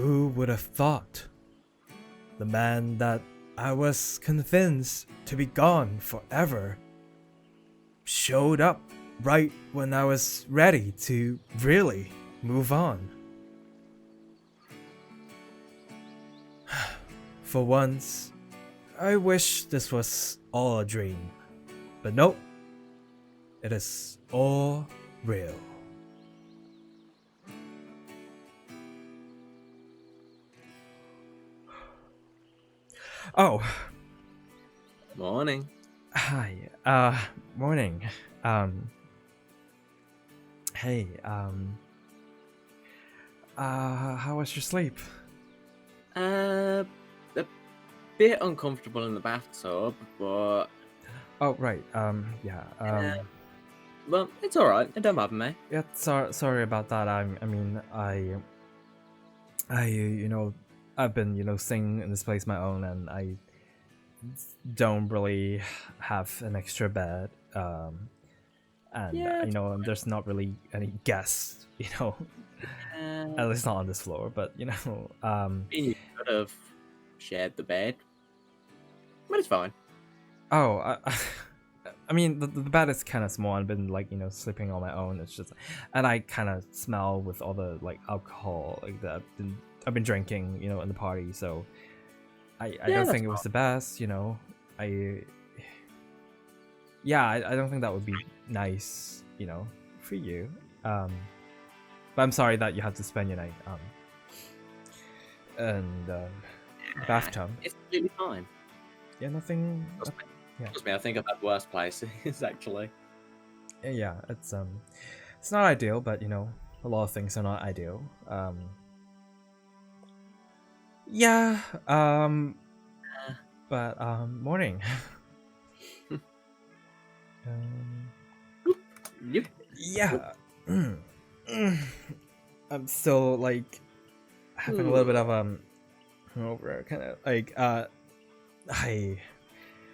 Who would have thought? The man that I was convinced to be gone forever showed up right when I was ready to really move on. For once, I wish this was all a dream, but nope, it is all real. Oh, Morning. hi. Morning. Hey. How was your sleep? A bit uncomfortable in the bathtub, but Oh, right. Yeah. well, it's all right. It don't bother me. Yeah. Sorry about that. I've been, staying in this place my own, and I don't really have an extra bed. And Yeah, there's not really any guests. uh, At least not on this floor. But you could have shared the bed, but it's fine. oh, I mean, the bed is kind of small. I've been sleeping on my own. It's just, and I kind of smell with all the alcohol that I've been drinking, in the party. So I Yeah, don't that's think it was the best. I I don't think that would be nice, for you. But I'm sorry that you had to spend your night and bathtub. It's completely fine. Yeah, nothing. Trust me. Yeah. Trust me, I think I've had worse places actually. Yeah, it's not ideal, but a lot of things are not ideal. Yeah, Uh, but morning. um, Yep. yeah. I'm still having a little bit of hangover, kind of I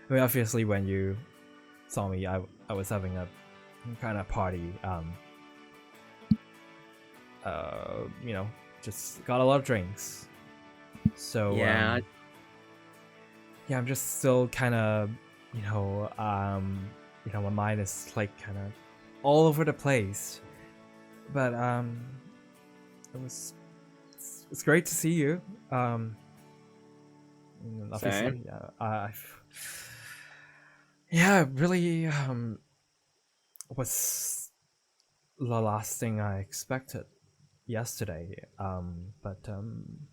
mean, obviously when you saw me, I was having a kind of party. Just got a lot of drinks. So Yeah, yeah, I'm just still kind of, my mind is kind of all over the place. But it's great to see you. same. Obviously, yeah, yeah, really was the last thing I expected yesterday. But um,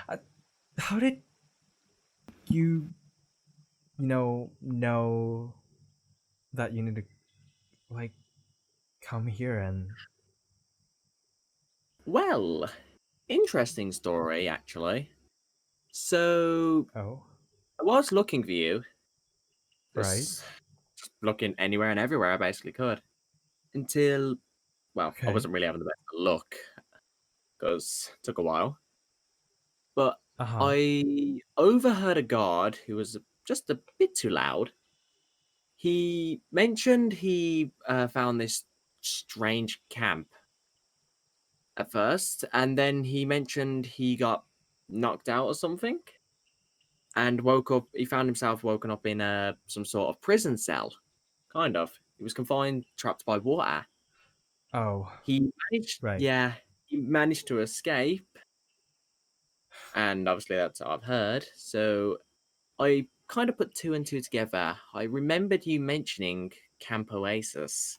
I, how did you know that you need to like come here and Well, interesting story actually. So oh, I was looking for you, right, just looking anywhere and everywhere I basically could until, well, I okay, wasn't really having the best of luck because it took a while. But uh-huh, I overheard a guard who was just a bit too loud. He mentioned he found this strange camp at first, and then he mentioned he got knocked out or something and woke up. He found himself woken up in some sort of prison cell, kind of. He was confined, trapped by water. oh, He managed, right, yeah, he managed to escape, and obviously that's what I've heard. So I kind of put two and two together. I remembered you mentioning Camp Oasis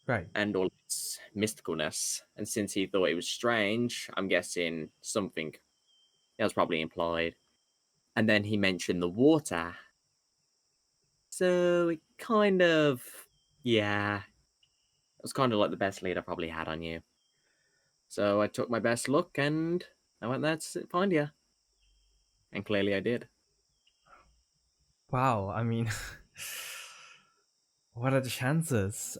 right, and all its mysticalness, and since he thought it was strange, I'm guessing something that was probably implied. And then he mentioned the water, so it kind of, yeah, it was kind of like the best lead I probably had on you. So I took my best look and I went there to find you, and clearly I did. wow. I mean, what are the chances?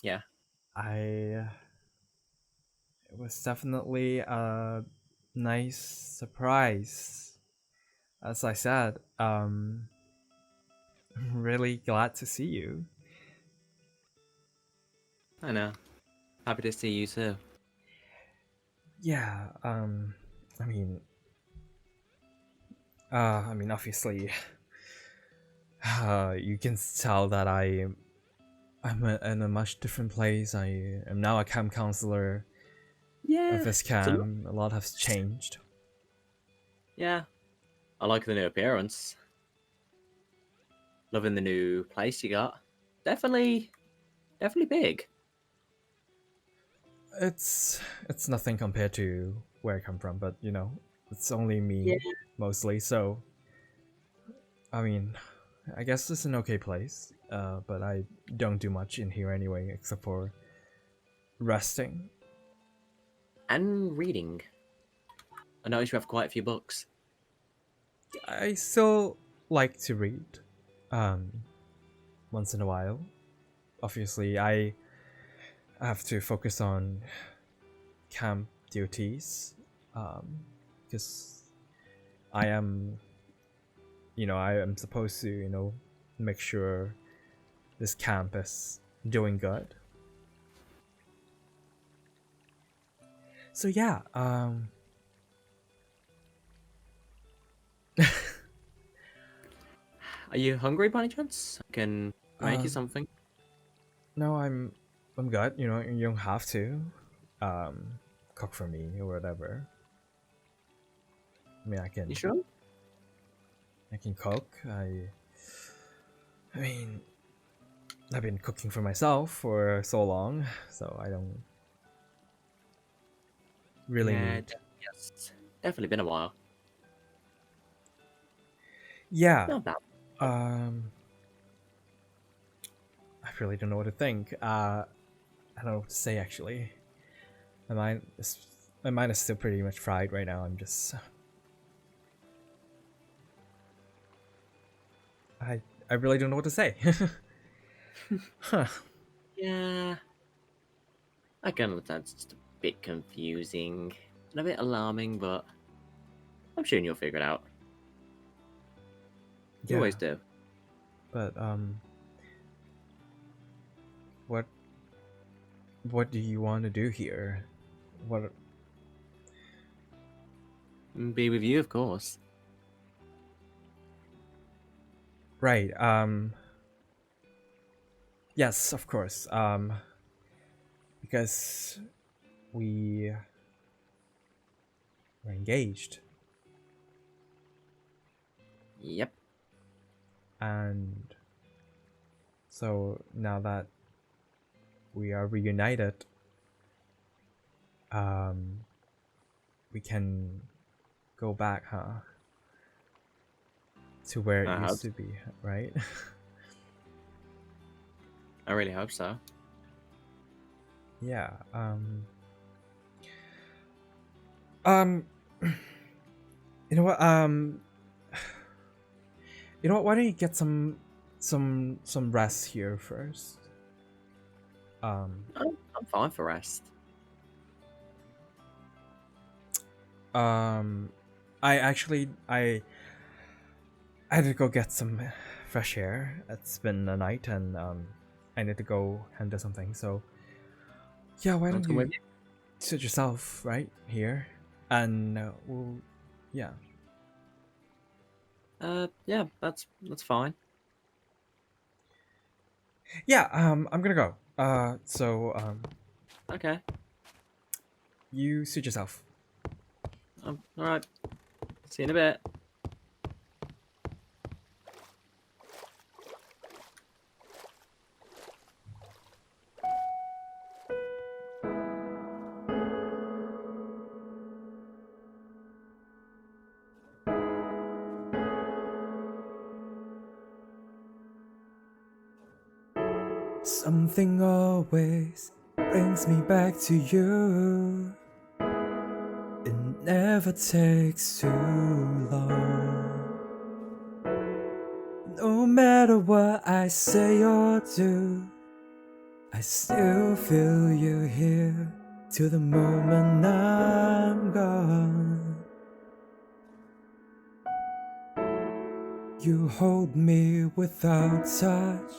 Yeah. I It was definitely a nice surprise. As I said, I'm really glad to see you. I know. Happy to see you too. Yeah, I mean, obviously, you can tell that I'm in a much different place. I am now a camp counselor of Yeah. this It's a lot. camp. A lot has changed. Yeah. I like the new appearance. Loving the new place you got. Definitely, definitely big. It's nothing compared to where I come from, but it's only Yeah. me mostly. So I mean, I guess it's an okay place. But I don't do much in here anyway, except for resting. And reading. I noticed you have quite a few books. I still like to read, um, once in a while. Obviously, I have to focus on camp duties, because I am, I am supposed to, make sure this camp is doing good. So yeah, Are you hungry by any chance? I can make you um, something. no, I'm good. You don't have to, um, cook for me or whatever. I mean, You sure? I can cook. I mean, I've been cooking for myself for so long, so I don't really Yeah. need. Yes. Definitely been a while. Yeah, Not bad. um, I really don't know what to think. I don't know what to say actually. My mind is my mind is still pretty much fried right now. I really don't know what to say. Huh. Yeah. I can understand it's just a bit confusing and a bit alarming, but I'm sure you'll figure it out. You Yeah, always do. but what what do you want to do here? What Be with you, of course. right? Yes, of course. Because we were engaged, Yep. and so now that we are reunited, um, we can go back, huh? To where it I hope. used to be, right? I really hope so. Yeah. Um. You know what? You know what? Why don't you get some rest here first? Um. I'm fine for rest. Um. I had to go get some fresh air. It's been a night, and I need to go handle something. So yeah, why I'll don't come with you sit yourself right here, and yeah, you. Yeah, that's fine. yeah. I'm gonna go. Okay. You suit yourself. All right. See you in a bit. Something always brings me back to you. It never takes too long. No matter what I say or do, I still feel you here till the moment I'm gone. You hold me without touch.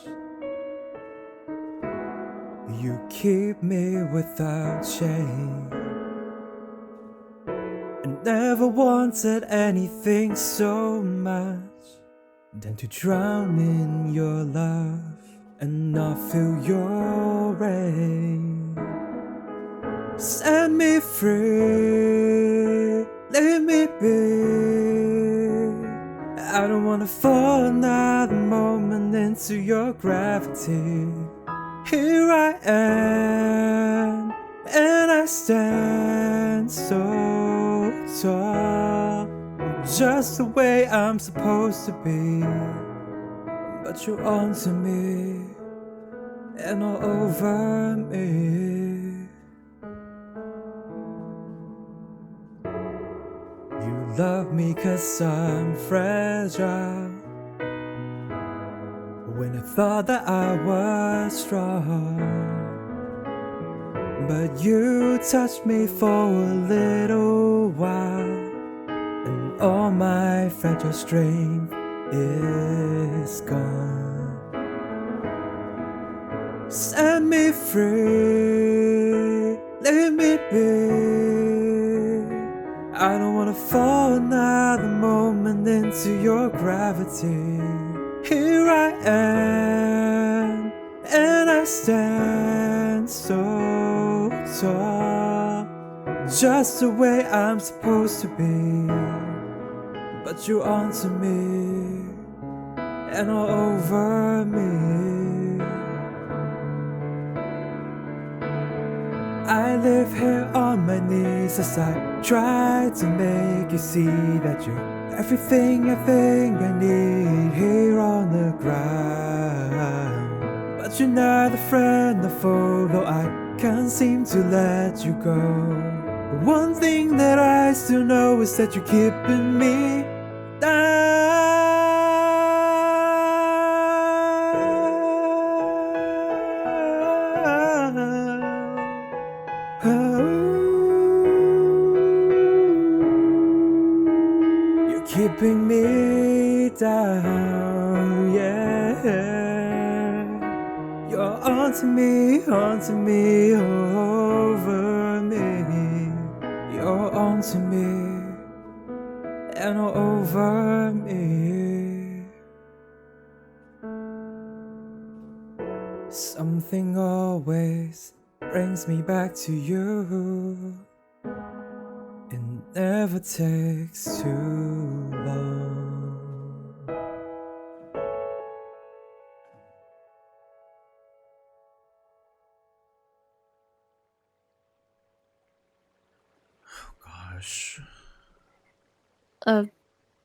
You keep me without shame. I never wanted anything so much than to drown in your love and not feel your rain. Set me free, let me be. I don't wanna fall another moment into your gravity. Here I am, and I stand so tall, just the way I'm supposed to be. But you're onto me, and all over me. You love me 'cause I'm fragile, when I thought that I was strong. But you touched me for a little while, and all my fragile strength is gone. Set me free, let me be. I don't wanna fall another moment into your gravity. Here I am, and I stand so tall, just the way I'm supposed to be. But you're onto me, and all over me. I live here on my knees as I try to make you see that you're everything I think I need here on the ground. But you're not a friend or foe, though I can't seem to let you go. The one thing that I still know is that you're keeping me down. You're keeping me down, yeah. You're onto me, over me. You're onto me, and all over me. Something always brings me back to you. It never takes too long. Gosh.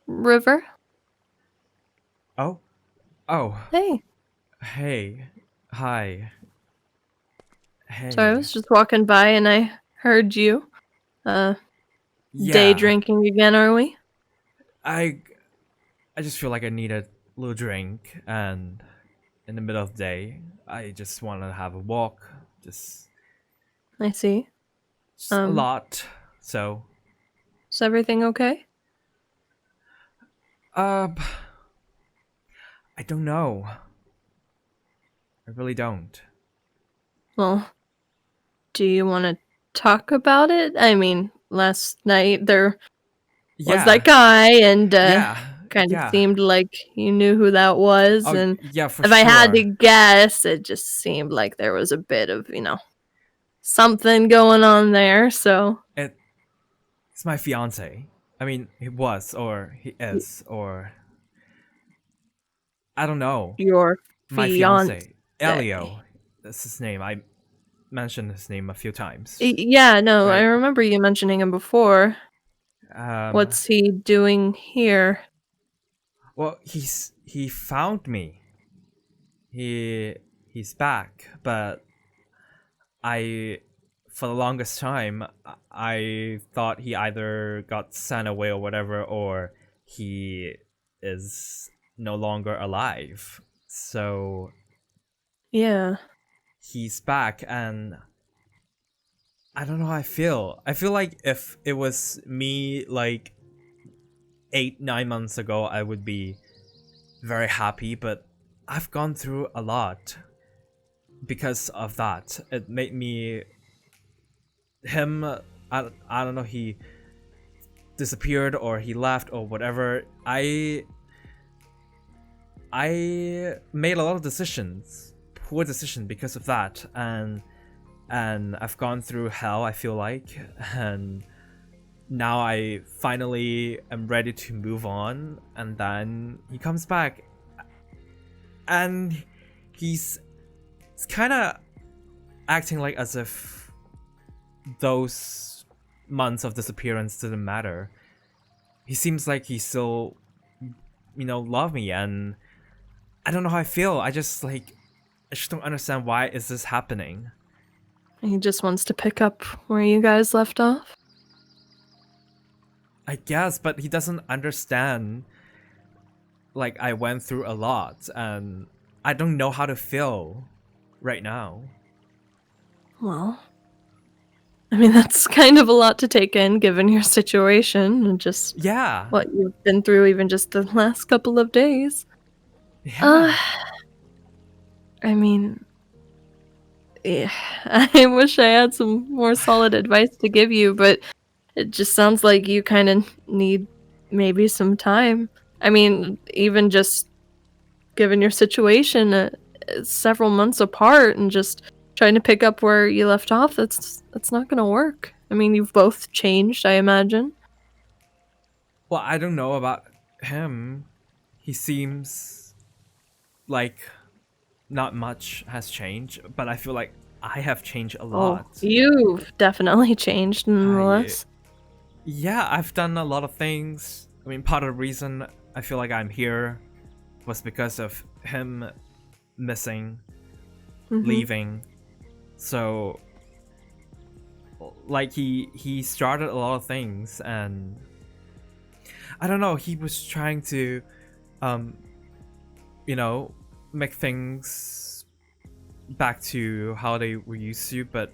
River? Oh. Hey. Hey. Hi. Hey. Sorry, I was just walking by and I heard you. Day Yeah. drinking again, are we? I just feel like I need a little drink, and in the middle of the day, I just want to have a walk. Just I see. a lot. So. Is everything okay? I don't know. I really don't. Well, do you want to talk about it? I mean, last night there was Yeah. that guy and Yeah. kind of Yeah. seemed like you knew who that was. Oh, And yeah, for if I had to sure. guess, it just seemed like there was a bit of, something going on there, so. It's my fiance. I mean, he was, or he is, or I don't know. Your My fiance. fiance, Elio. That's his name. I mentioned his name a few times. Yeah, no, I Right. remember you mentioning him before. What's he doing here? Well, he found me. He's back, but I for the longest time I thought he either got sent away or whatever, or he is no longer alive. So Yeah. he's back, and I don't know how I feel. I feel like if it was me like 8-9 months ago, I would be very happy, but I've gone through a lot. because of that. It made me him. I don't know. He disappeared or he left or whatever. I made a lot of decisions, poor decision because of that, and I've gone through hell, I feel like, and now I finally am ready to move on. And then he comes back, and he's kind of acting like as if those months of disappearance didn't matter. He seems like he still, love me, and I don't know how I feel. I just don't understand why is this happening. He just wants to pick up where you guys left off. I guess, but he doesn't understand. Like, I went through a lot, and I don't know how to feel right now. Well, I mean, that's kind of a lot to take in given your situation and just Yeah. what you've been through even just the last couple of days. Yeah. I mean, yeah, I wish I had some more solid advice to give you, but it just sounds like you kind of need maybe some time. I mean, even just given your situation, several months apart and just trying to pick up where you left off, that's not going to work. I mean, you've both changed, I imagine. Well, I don't know about him. He seems like not much has changed, but I feel like I have changed a lot. Oh, you've definitely changed nonetheless. Yeah, I've done a lot of things. I mean, part of the reason I feel like I'm here was because of him missing, leaving. So, like, he started a lot of things, and I don't know, he was trying to make things back to how they were used to, but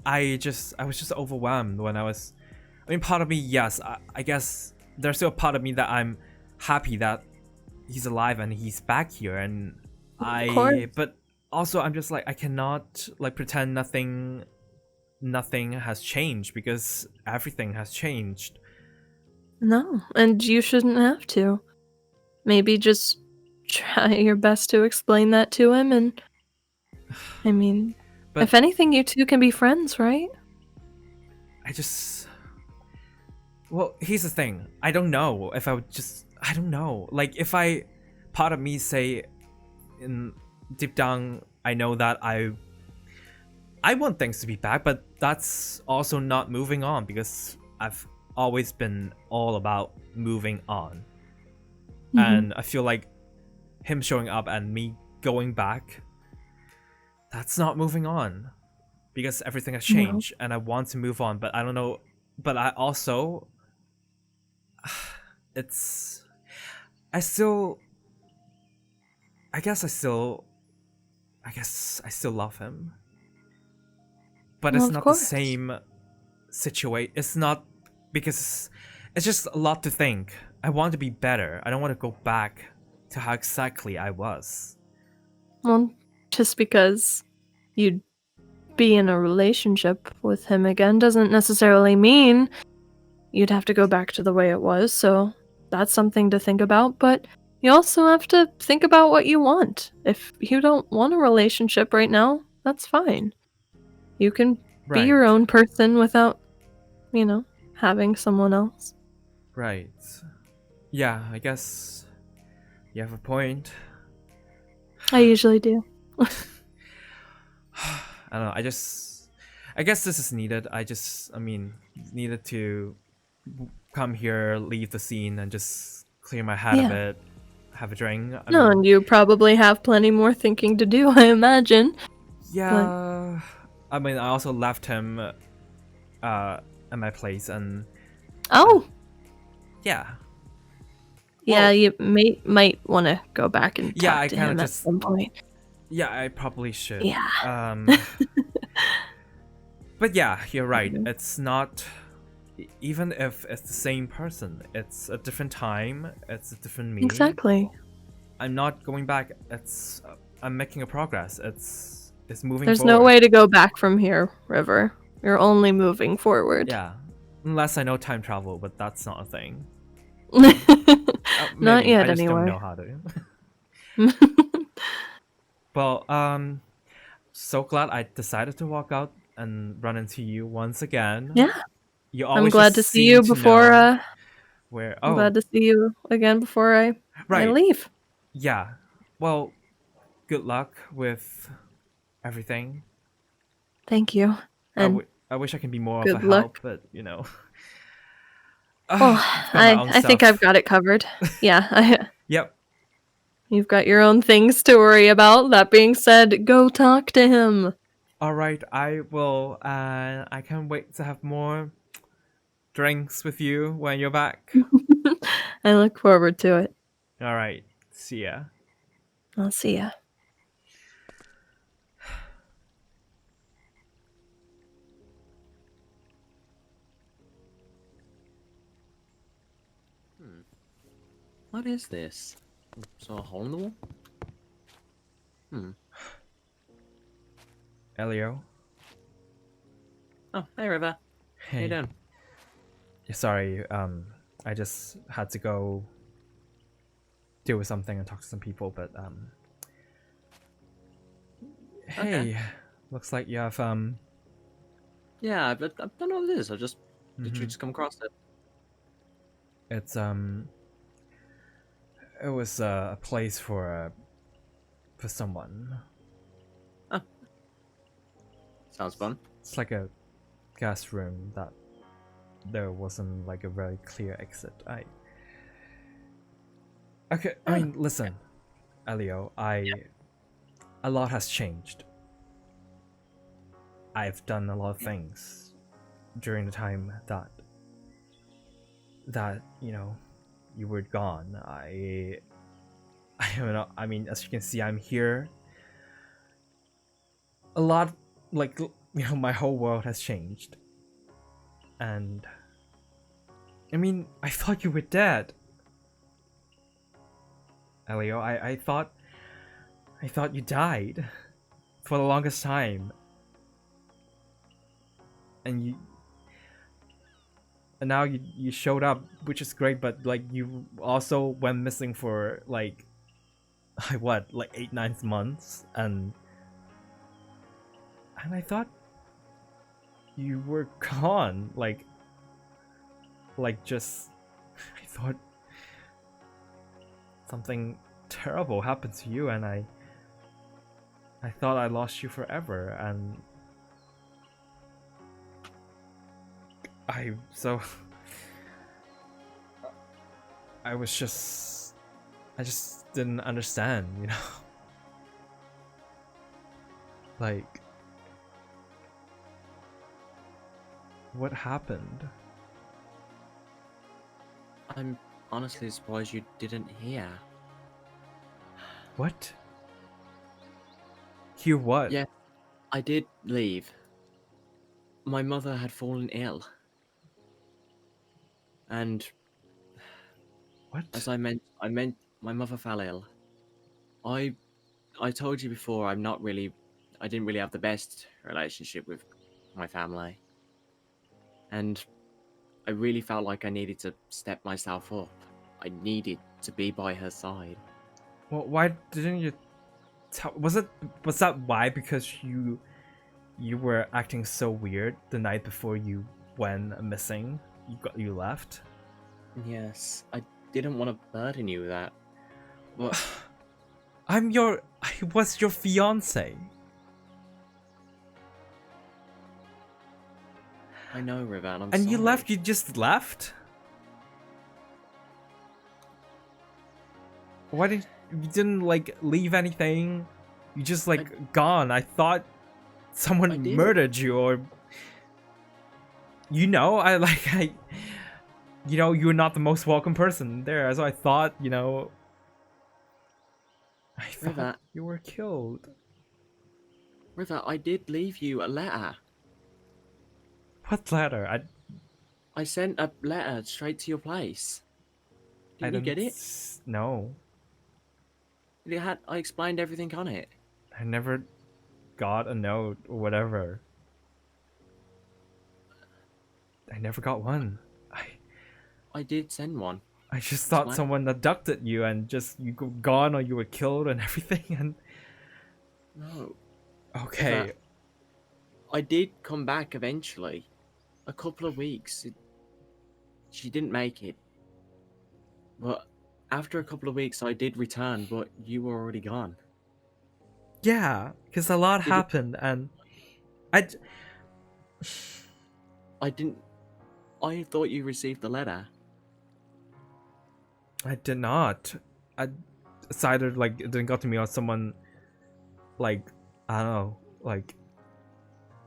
I was just overwhelmed when I mean, part of me, yes, I guess there's still a part of me that I'm happy that he's alive and he's back here, and but also I'm just like, I cannot like pretend nothing has changed, because everything has changed. No, and you shouldn't have to. Maybe just try your best to explain that to him, and I mean, But if anything, you two can be friends, right? Well, here's the thing. I don't know if I don't know. Like, if part of me say, in deep down, I know that I want things to be back, but that's also not moving on, because I've always been all about moving on. And I feel like him showing up and me going back, that's not moving on, because everything has changed, and I want to move on, but I don't know. But I also, I guess I still love him, but Well, it's of not course. the same situation. It's not, because it's just a lot to think. I want to be better. I don't want to go back to how exactly I was. Well, just because you'd be in a relationship with him again doesn't necessarily mean you'd have to go back to the way it was, so that's something to think about, but you also have to think about what you want. If you don't want a relationship right now, that's fine. You can be your own person without, having someone else. Right. Yeah, I guess you have a point. I usually do. I don't know, I guess this is needed. Needed to come here, leave the scene, and just clear my head a bit, have a drink. And you probably have plenty more thinking to do, I imagine. Yeah. I also left him at my place, and oh, yeah. Yeah, you might want to go back and talk to him at some point. Yeah, I probably should. Yeah. But yeah, you're right. It's not, even if it's the same person, it's a different time, it's a different meaning. Exactly. I'm not going back. It's I'm making a progress. It's moving There's forward. no way to go back from here, River. You're only moving forward. Yeah, unless I know time travel, but that's not a thing. Not Maybe yet, I just don't anyway. know how to. Well, so glad I decided to walk out and run into you once again. Yeah, You I'm always glad just to see seem you to before. know where. I'm Oh, glad to see you again before I right. leave. Yeah. Well, good luck with everything. Thank you, and I wish I can be more of a good luck. help, but you know, Oh, I've got my own I think I've stuff. got it covered. Yeah, Yep. you've got your own things to worry about. That being said, go talk to him. All right. I will. I can't wait to have more drinks with you when you're back. I look forward to it. All right. See ya. I'll see ya. What is this? So a hole in the wall? Elio. Oh, hey River. How you Hey. doing? Sorry. I just had to go deal with something and talk to some people, but Hey. Okay. Looks like you have Yeah, but I don't know what it is. I just literally mhm. just come across it. It's it was a place for someone. Oh, sounds fun. It's like a gas room that there wasn't like a very clear exit. I mean, listen, Elio, a lot has changed. I've done a lot of things during the time that you know you were gone. I don't know. I mean, as you can see, I'm here. A lot, like my whole world has changed, and I mean, I thought you were dead, Elio. I thought you died for the longest time, and now you showed up, which is great. But like, you also went missing for like what, like 8 9 months, and I thought you were gone. Just I thought something terrible happened to you, and I thought I lost you forever, and I so I just didn't understand, you know. Like, what happened? I'm honestly surprised you didn't hear. What? Hear what? Yeah, I did leave. My mother had fallen ill. And What? as I meant my mother fell ill. I I told you before I didn't really have the best relationship with my family. And I really felt like I needed to step myself up. I needed to be by her side. Well, why didn't you tell? Was that why? Because you were acting so weird the night before you went missing. You left. Yes, I didn't want to burden you with that. But I was your fiance. I know, River, and I'm And sorry. you left. You just left. Why you didn't like leave anything? You just like gone. I thought someone I did. murdered you, or you're not the most welcome person there. So I thought River, you were killed. River, I did leave you a letter. What letter? I sent a letter straight to your place. I Didn't you didn't get it? know. I explained everything on it. I never got a note or whatever. I never got one. I did send one. I just thought Explain. someone abducted you and just you go gone or you were killed and everything. And No. okay, I did come back eventually. A couple of weeks. She didn't make it. But after a couple of weeks, I did return, but you were already gone. yeah, because a lot Did it? happened, and I I didn't. I thought you received the letter. did not. I decided like it didn't got to me or someone like I don't know like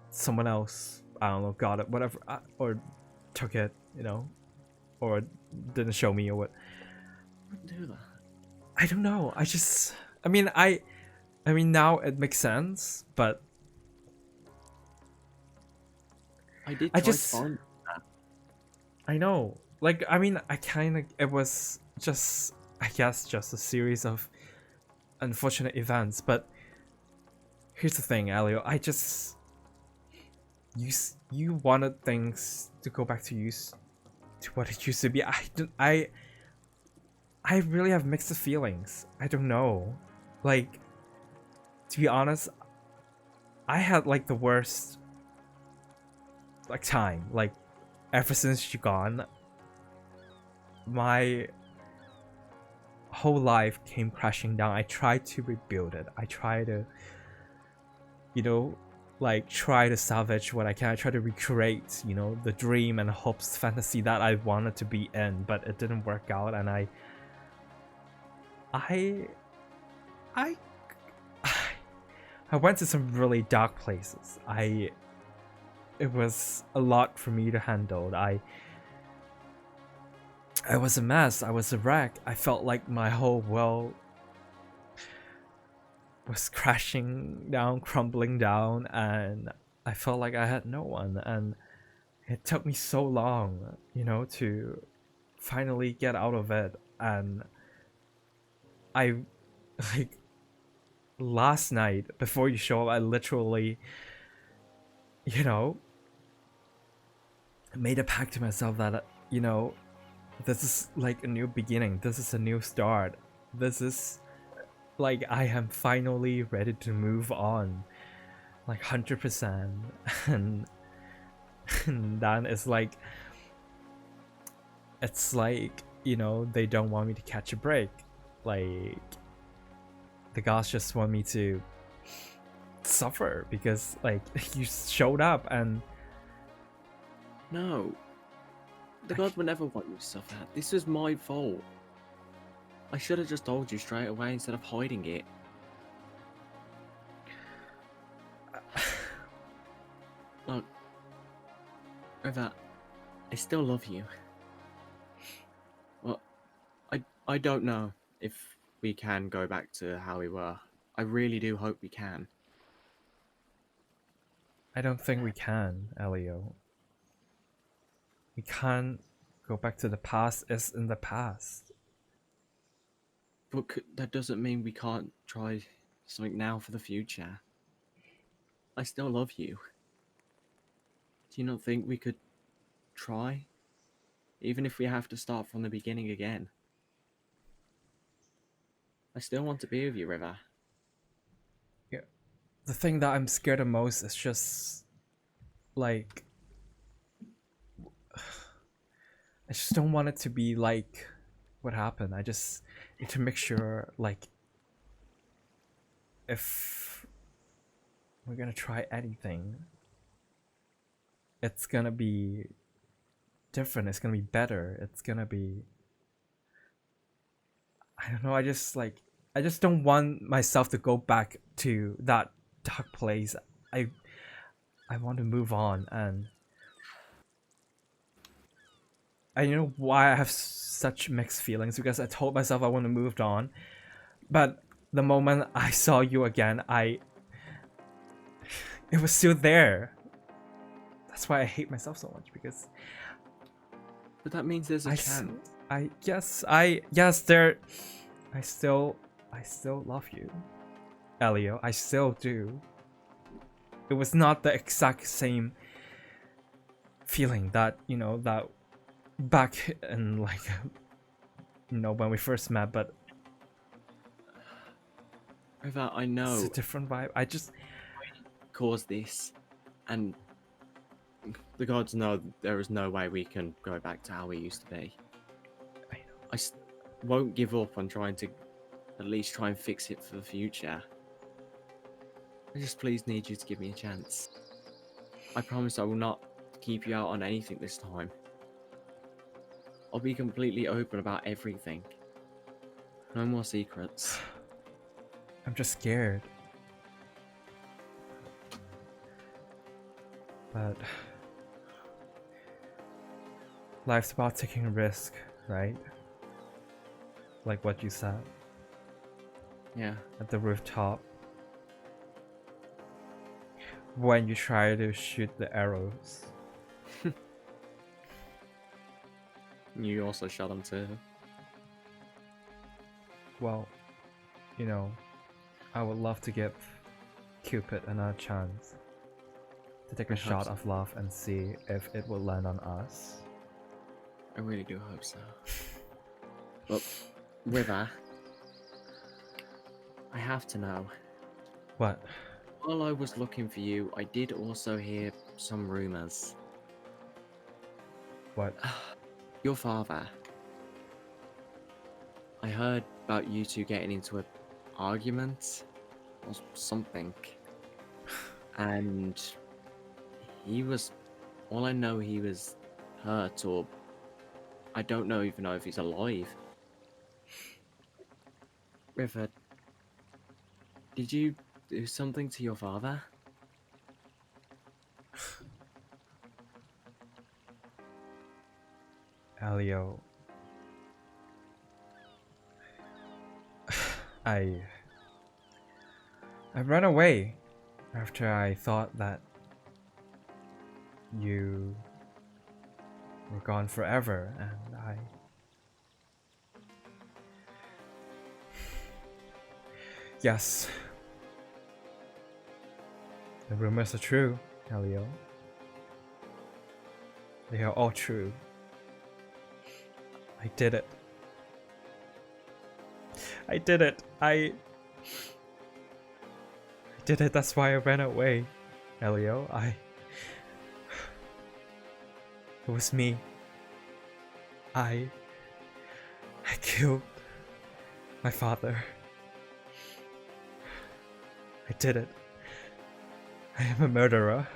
someone else I don't know got it whatever or took it or didn't show me or what. Do that. I don't know. I mean now it makes sense, but I did I try just to find. I know. Like I mean I kind of it was just I guess just a series of unfortunate events, but here's the thing, Elio. You wanted things to go back to what it used to be. I really have mixed feelings. I don't know. Like, to be honest, I had like the worst like time. Like ever since you gone, my whole life came crashing down. I tried to rebuild it. I try to try to salvage what I can. I try to recreate, the dream and hopes, fantasy that I wanted to be in, but it didn't work out, and I I went to some really dark places. It was a lot for me to handle. I was a mess. I was a wreck. I felt like my whole world was crashing down, crumbling down, and I felt like I had no one. And it took me so long, to finally get out of it. And I, like, last night, before you show up, I literally, made a pact to myself that, this is like a new beginning. This is a new start. This is like I am finally ready to move on, like 100%. And then it's like they don't want me to catch a break. Like the gods just want me to suffer because like you showed up and No. The god would never want you to suffer. This was my fault. I should have just told you straight away instead of hiding it. Look, River, I still love you. Well, I don't know if we can go back to how we were. I really do hope we can. I don't think we can, Elio. We can't go back to the past. It's in the past. But that doesn't mean we can't try something now for the future. I still love you. Do you not think we could try? Even if we have to start from the beginning again. I still want to be with you, River. Yeah. The thing that I'm scared of most is just like I just don't want it to be like what happened. I just need to make sure like if we're gonna try anything, it's gonna be different. It's gonna be better. It's gonna be I don't know. I just don't want myself to go back to that dark place. I want to move on, and you know why I have such mixed feelings because I told myself I want to move on, but the moment I saw you again, it was still there. That's why I hate myself so much because But that means there's a chance. I still I still love you. Elio, I still do. It was not the exact same feeling that, that back in, like, when we first met, but River, I it's know a different vibe. I just, caused this, and the gods know there is no way we can go back to how we used to be. I know. Won't give up on trying to at least try and fix it for the future. I just please need you to give me a chance. I promise I will not keep you out on anything this time. I'll be completely open about everything. No more secrets. I'm just scared. But life's about taking a risk, right? Like what you said Yeah. at the rooftop. When you try to shoot the arrows. You also shot him too. Well, I would love to give Cupid another chance to take a I hope shot so. of love and see if it will land on us. I really do hope so. But, River, I have to know. What? While I was looking for you, I did also hear some rumors. What? Your father. I heard about you two getting into an argument or something. And he was... All I know, he was hurt, or... I don't even know if he's alive. River, did you do something to your father? Elio. I ran away after I thought that you were gone forever, and Yes. The rumors are true, Elio. They are all true. I did it. I did it. I did it. That's why I ran away, Elio. It was me. I killed my father. I did it. I am a murderer.